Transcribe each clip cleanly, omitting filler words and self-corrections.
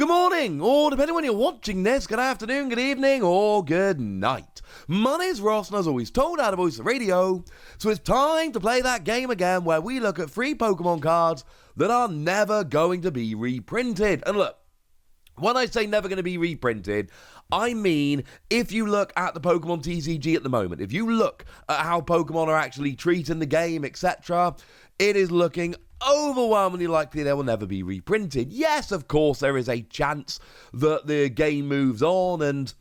Good morning, or depending when you're watching this, good afternoon, good evening, or good night. My name's Ross, and as always, told out of voice of radio, so it's time to play that game again where we look at free Pokemon cards that are never going to be reprinted. And look, when I say never going to be reprinted, I mean if you look at the Pokemon TCG at the moment, if you look at how Pokemon are actually treating the game, etc., it is looking overwhelmingly likely they will never be reprinted. Yes, of course, there is a chance that the game moves on and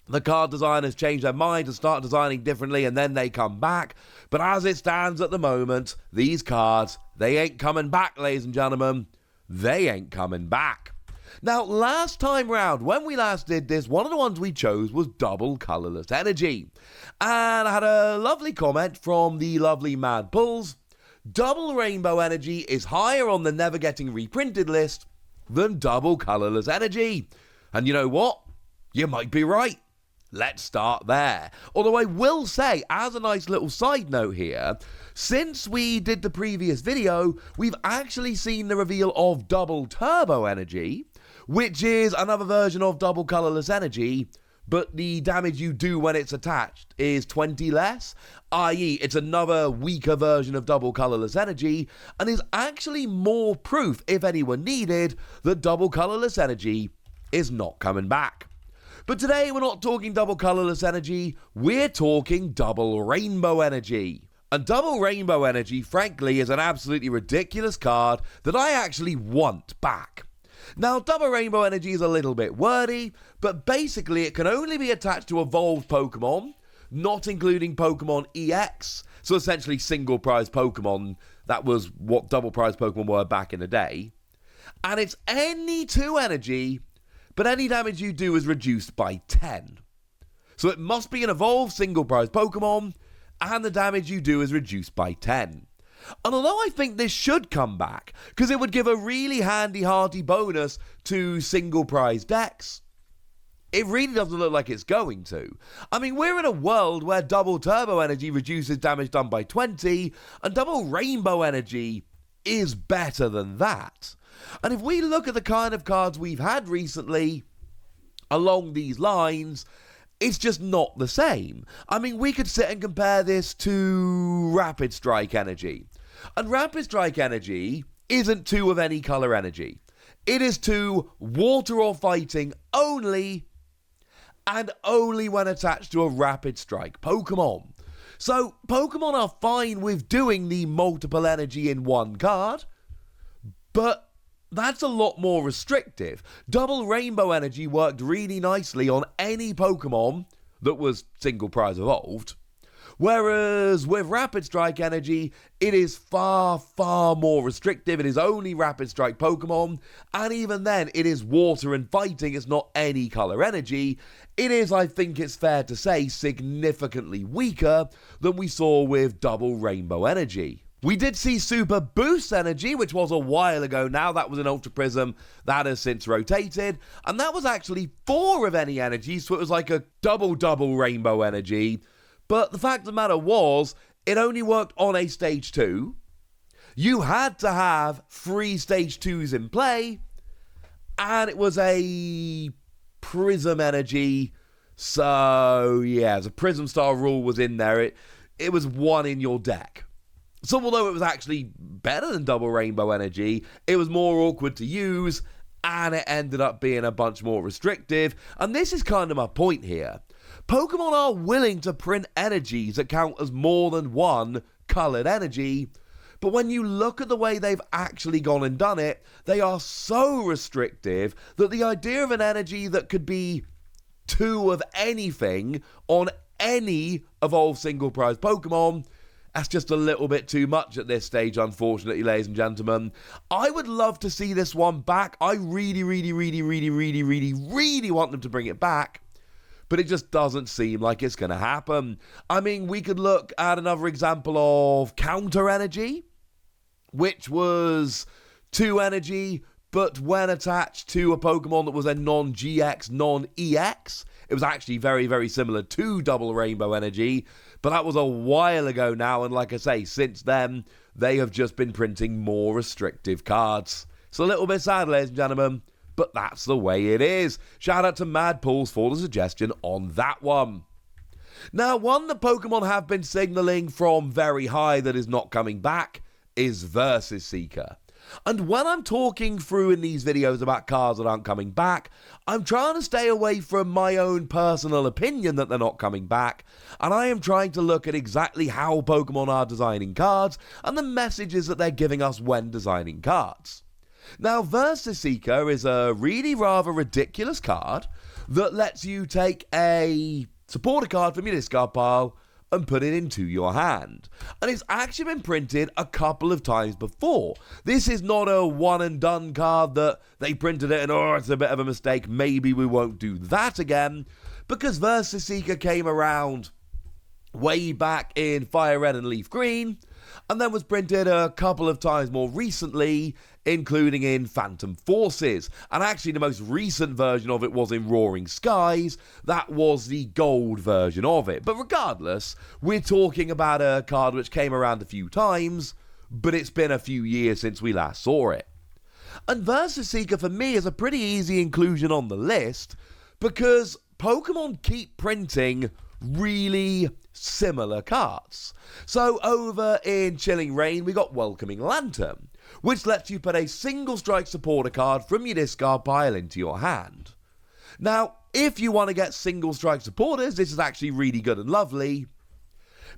the card designers change their mind and start designing differently and then they come back. But as it stands at the moment, these cards, they ain't coming back, ladies and gentlemen. They ain't coming back. Now, last time round, when we last did this, one of the ones we chose was Double Colorless Energy. And I had a lovely comment from the lovely Mad Pulls. Double Rainbow Energy is higher on the never getting reprinted list than Double Colorless Energy. And you know what? You might be right. Let's start there. Although I will say, as a nice little side note here, since we did the previous video, we've actually seen the reveal of Double Turbo Energy, which is another version of Double Colorless Energy, but the damage you do when it's attached is 20 less, i.e. it's another weaker version of Double Colorless Energy, and is actually more proof, if anyone needed, that Double Colorless Energy is not coming back. But today we're not talking Double Colorless Energy, we're talking Double Rainbow Energy. And Double Rainbow Energy, frankly, is an absolutely ridiculous card that I actually want back. Now, Double Rainbow Energy is a little bit wordy, but basically it can only be attached to evolved Pokemon, not including Pokemon EX, so essentially single prize Pokemon. That was what double prize Pokemon were back in the day. And it's any 2 energy, but any damage you do is reduced by 10. So it must be an evolved single prize Pokemon, and the damage you do is reduced by 10. And although I think this should come back, because it would give a really handy hearty bonus to single prize decks, it really doesn't look like it's going to. I mean, we're in a world where Double Turbo Energy reduces damage done by 20, and Double Rainbow Energy is better than that. And if we look at the kind of cards we've had recently along these lines, it's just not the same. I mean, we could sit and compare this to Rapid Strike Energy. And Rapid Strike Energy isn't 2 of any color energy. It is 2 water or fighting only, and only when attached to a Rapid Strike Pokemon. So, Pokemon are fine with doing the multiple energy in one card, but that's a lot more restrictive. Double Rainbow Energy worked really nicely on any Pokemon that was single prize evolved. Whereas with Rapid Strike Energy, it is far, far more restrictive. It is only Rapid Strike Pokemon, and even then, it is water and fighting. It's not any color energy. It is, I think it's fair to say, significantly weaker than we saw with Double Rainbow Energy. We did see Super Boost Energy, which was a while ago now. That was an Ultra Prism that has since rotated. And that was actually 4 of any energy, so it was like a double Rainbow Energy. But the fact of the matter was, it only worked on a Stage 2. You had to have 3 Stage 2s in play. And it was a Prism Energy. So, yeah, the Prism Star rule was in there. It was 1 in your deck. So although it was actually better than Double Rainbow Energy, it was more awkward to use, and it ended up being a bunch more restrictive. And this is kind of my point here. Pokemon are willing to print energies that count as more than 1 coloured energy, but when you look at the way they've actually gone and done it, they are so restrictive that the idea of an energy that could be 2 of anything on any evolved single prize Pokemon, that's just a little bit too much at this stage, unfortunately, ladies and gentlemen. I would love to see this one back. I really want them to bring it back. But it just doesn't seem like it's going to happen. I mean, we could look at another example of Counter Energy, which was 2 energy, but when attached to a Pokemon that was a non-GX, non-EX, it was actually very, very similar to Double Rainbow Energy, but that was a while ago now, and like I say, since then, they have just been printing more restrictive cards. It's a little bit sad, ladies and gentlemen, but that's the way it is. Shout out to Mad Pools for the suggestion on that one. Now, one that Pokemon have been signaling from very high that is not coming back is Versus Seeker. And when I'm talking through in these videos about cards that aren't coming back, I'm trying to stay away from my own personal opinion that they're not coming back, and I am trying to look at exactly how Pokemon are designing cards and the messages that they're giving us when designing cards. Now, Versus Seeker is a really rather ridiculous card that lets you take a supporter card from your discard pile and put it into your hand. And it's actually been printed a couple of times before. This is not a one and done card that they printed it and it's a bit of a mistake, maybe we won't do that again, because Versus Seeker came around way back in Fire Red and Leaf Green, and then was printed a couple of times more recently, including in Phantom Forces. And actually the most recent version of it was in Roaring Skies. That was the gold version of it. But regardless, we're talking about a card which came around a few times, but it's been a few years since we last saw it. And Versus Seeker for me is a pretty easy inclusion on the list, because Pokemon keep printing really similar cards. So over in Chilling Reign, we got Welcoming Lantern, which lets you put a single strike supporter card from your discard pile into your hand. Now, if you want to get single strike supporters, this is actually really good and lovely.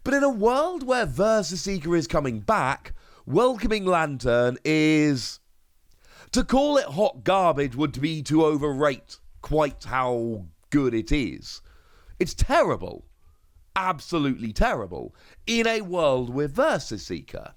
But in a world where Versus Seeker is coming back, Welcoming Lantern is... to call it hot garbage would be to overrate quite how good it is. It's terrible. Absolutely terrible. In a world with Versus Seeker.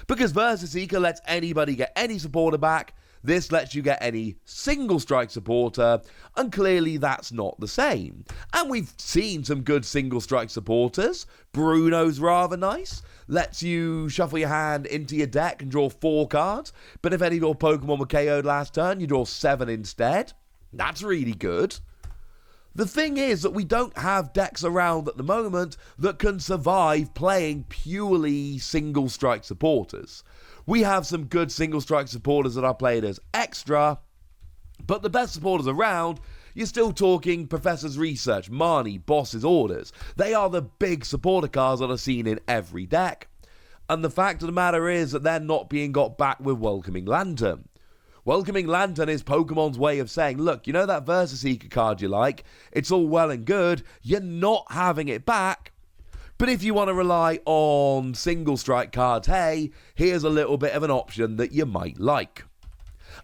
Because Versus Seeker lets anybody get any supporter back, this lets you get any single strike supporter, and clearly that's not the same. And we've seen some good single strike supporters. Bruno's rather nice. Lets you shuffle your hand into your deck and draw 4 cards, but if any of your Pokemon were KO'd last turn, you draw 7 instead. That's really good. The thing is that we don't have decks around at the moment that can survive playing purely single strike supporters. We have some good single strike supporters that are played as extra, but the best supporters around, you're still talking Professor's Research, Marnie, Boss's Orders. They are the big supporter cards that are seen in every deck. And the fact of the matter is that they're not being got back with Welcoming Lantern. Welcoming Lantern is Pokemon's way of saying, look, you know that Versus Seeker card you like? It's all well and good, you're not having it back. But if you want to rely on single strike cards, hey, here's a little bit of an option that you might like.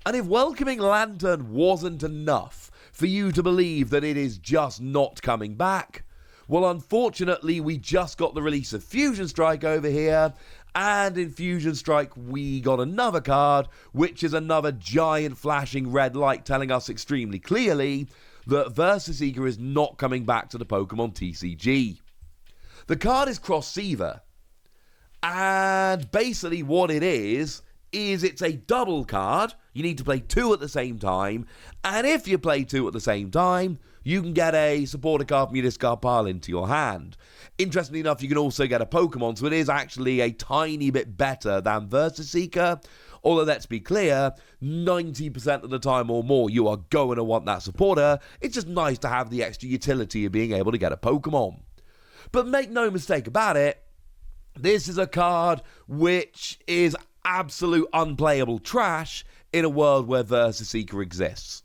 And if Welcoming Lantern wasn't enough for you to believe that it is just not coming back, well, unfortunately, we just got the release of Fusion Strike over here, and in Fusion Strike, we got another card, which is another giant flashing red light telling us extremely clearly that Versus Seeker is not coming back to the Pokemon TCG. The card is Cross Seaver, and basically what it is it's a double card. You need to play 2 at the same time, and if you play 2 at the same time, you can get a supporter card from your discard pile into your hand. Interestingly enough, you can also get a Pokemon, so it is actually a tiny bit better than Versus Seeker, although let's be clear, 90% of the time or more, you are going to want that supporter. It's just nice to have the extra utility of being able to get a Pokemon. But make no mistake about it, this is a card which is absolute unplayable trash in a world where Versus Seeker exists.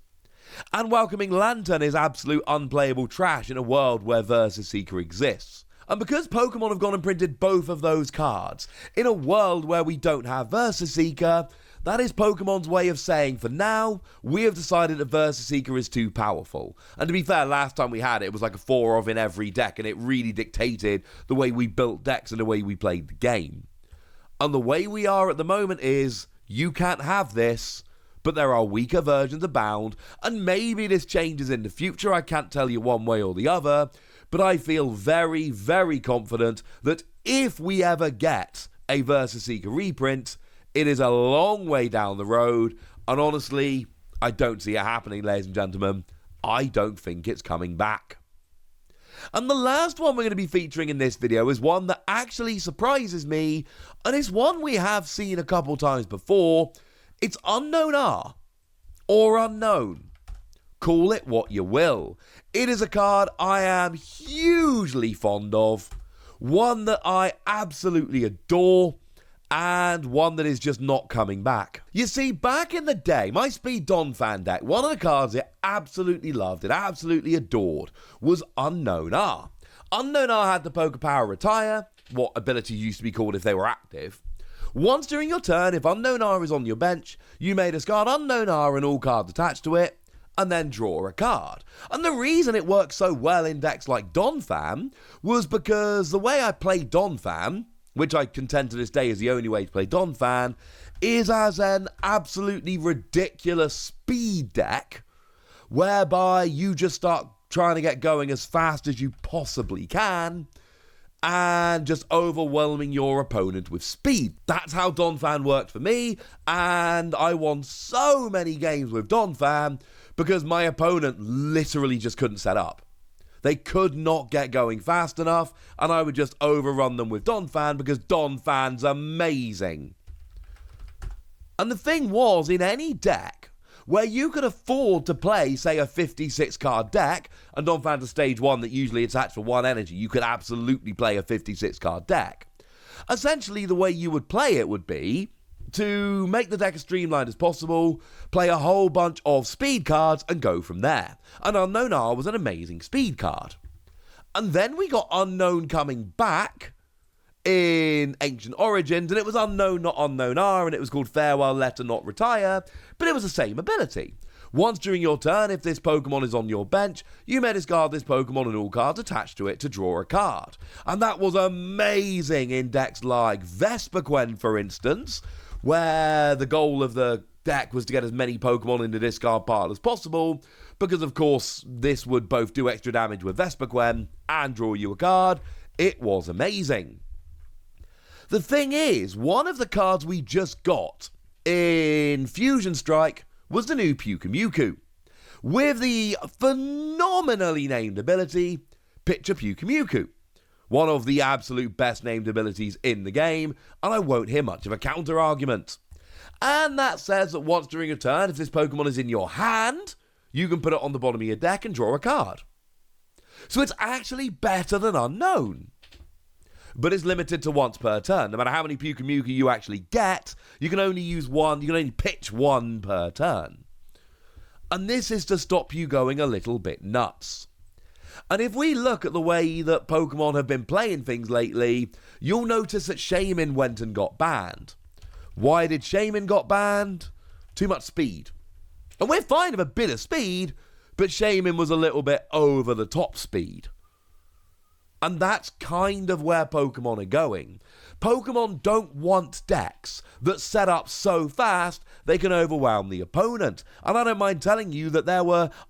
And Welcoming Lantern is absolute unplayable trash in a world where Versus Seeker exists. And because Pokemon have gone and printed both of those cards in a world where we don't have Versus Seeker, that is Pokemon's way of saying, for now, we have decided that Versus Seeker is too powerful. And to be fair, last time we had it, it was like a 4 of in every deck, and it really dictated the way we built decks and the way we played the game. And the way we are at the moment is, you can't have this, but there are weaker versions abound, and maybe this changes in the future, I can't tell you one way or the other, but I feel very, very confident that if we ever get a Versus Seeker reprint, it is a long way down the road, and honestly, I don't see it happening, ladies and gentlemen. I don't think it's coming back. And the last one we're going to be featuring in this video is one that actually surprises me, and it's one we have seen a couple times before. It's Unown R, or Unown. Call it what you will. It is a card I am hugely fond of, one that I absolutely adore, and one that is just not coming back. You see, back in the day, my Speed Donphan deck, one of the cards it absolutely loved, it absolutely adored, was Unown R. Unown R had the Poker Power Retire, what ability used to be called if they were active. Once during your turn, if Unown R is on your bench, you may discard Unown R and all cards attached to it, and then draw a card. And the reason it works so well in decks like Donphan was because the way I play Donphan, which I contend to this day is the only way to play Donphan, is as an absolutely ridiculous speed deck, whereby you just start trying to get going as fast as you possibly can, and just overwhelming your opponent with speed. That's how Donphan worked for me, and I won so many games with Donphan because my opponent literally just couldn't set up. They could not get going fast enough, and I would just overrun them with Donphan because Donphan's amazing. And the thing was, in any deck where you could afford to play, say, a 56-card deck, and Donphan's a stage 1 that usually attached for 1 energy, you could absolutely play a 56-card deck. Essentially, the way you would play it would be to make the deck as streamlined as possible, play a whole bunch of speed cards, and go from there. And Unown R was an amazing speed card. And then we got Unown coming back in Ancient Origins, and it was Unown, not Unown R, and it was called Farewell Letter, not Retire, but it was the same ability. Once during your turn, if this Pokemon is on your bench, you may discard this Pokemon and all cards attached to it to draw a card. And that was amazing in decks like Vespiquen, for instance, where the goal of the deck was to get as many Pokemon in the discard pile as possible, because of course this would both do extra damage with Vespiquen and draw you a card. It was amazing. The thing is, one of the cards we just got in Fusion Strike was the new Pyukumuku, with the phenomenally named ability, Picture Pyukumuku. One of the absolute best named abilities in the game, and I won't hear much of a counter-argument. And that says that once during a turn, if this Pokemon is in your hand, you can put it on the bottom of your deck and draw a card. So it's actually better than Unown. But it's limited to once per turn. No matter how many Pyukumuku you actually get, you can only use one, you can only pitch one per turn. And this is to stop you going a little bit nuts. And if we look at the way that Pokemon have been playing things lately, you'll notice that Shaymin went and got banned. Why did Shaymin got banned? Too much speed. And we're fine with a bit of speed, but Shaymin was a little bit over the top speed. And that's kind of where Pokemon are going. Pokemon don't want decks that set up so fast they can overwhelm the opponent. And I don't mind telling you that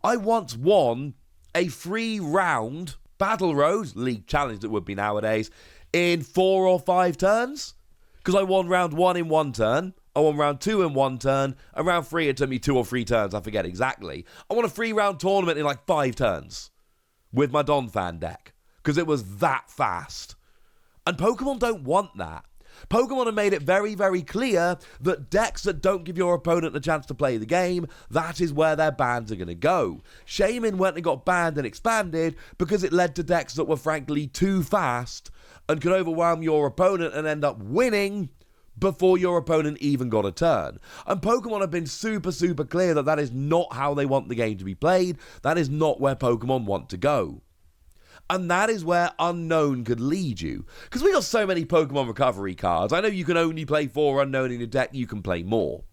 I once won a 3-round Battle Road, League Challenge it would be nowadays, in 4 or 5 turns. Because I won round 1 in 1 turn, I won round 2 in 1 turn, and round 3 it took me 2 or 3 turns, I forget exactly. I won a 3-round tournament in like 5 turns with my Donphan deck, because it was that fast. And Pokemon don't want that. Pokemon have made it very, very clear that decks that don't give your opponent a chance to play the game, that is where their bans are going to go. Shaymin went and got banned and expanded because it led to decks that were frankly too fast and could overwhelm your opponent and end up winning before your opponent even got a turn. And Pokemon have been super, super clear that that is not how they want the game to be played. That is not where Pokemon want to go. And that is where Unown could lead you. Because we got so many Pokemon recovery cards. I know you can only play 4 Unown in your deck, you can play more.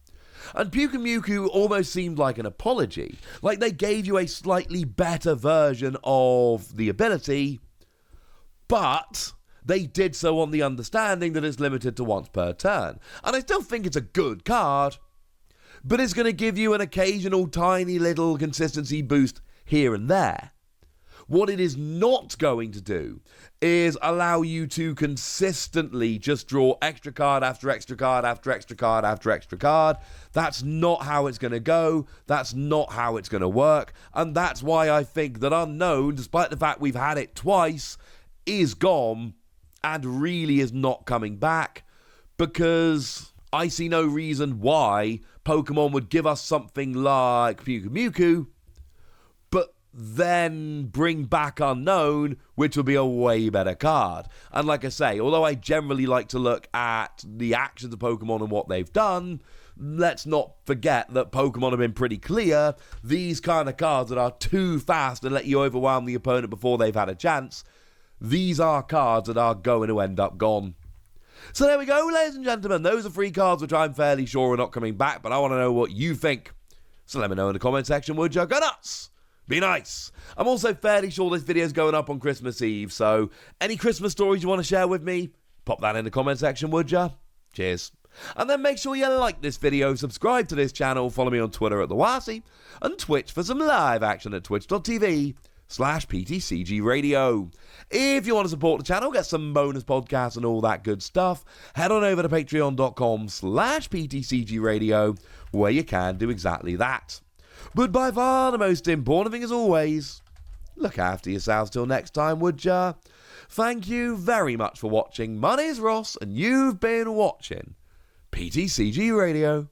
And Pyukumuku almost seemed like an apology. Like they gave you a slightly better version of the ability, but they did so on the understanding that it's limited to once per turn. And I still think it's a good card, but it's going to give you an occasional tiny little consistency boost here and there. What it is not going to do is allow you to consistently just draw extra card after extra card after extra card after extra card. That's not how it's going to go. That's not how it's going to work. And that's why I think that Unown, despite the fact we've had it twice, is gone and really is not coming back, because I see no reason why Pokemon would give us something like Mewtwo, but then bring back Unown, which would be a way better card. And like I say, although I generally like to look at the actions of Pokemon and what they've done, let's not forget that Pokemon have been pretty clear. These kind of cards that are too fast and let you overwhelm the opponent before they've had a chance, these are cards that are going to end up gone. So there we go, ladies and gentlemen. Those are 3 cards which I'm fairly sure are not coming back, but I want to know what you think. So let me know in the comment section, would you? Go nuts! Be nice. I'm also fairly sure this video is going up on Christmas Eve, so any Christmas stories you want to share with me, pop that in the comment section, would you? Cheers. And then make sure you like this video, subscribe to this channel, follow me on Twitter at TheWasi, and Twitch for some live action at twitch.tv/PTCG Radio. If you want to support the channel, get some bonus podcasts and all that good stuff, head on over to patreon.com/PTCG Radio, where you can do exactly that. But by far the most important thing as always, look after yourselves till next time, would ya? Thank you very much for watching. My name's Ross, and you've been watching PTCG Radio.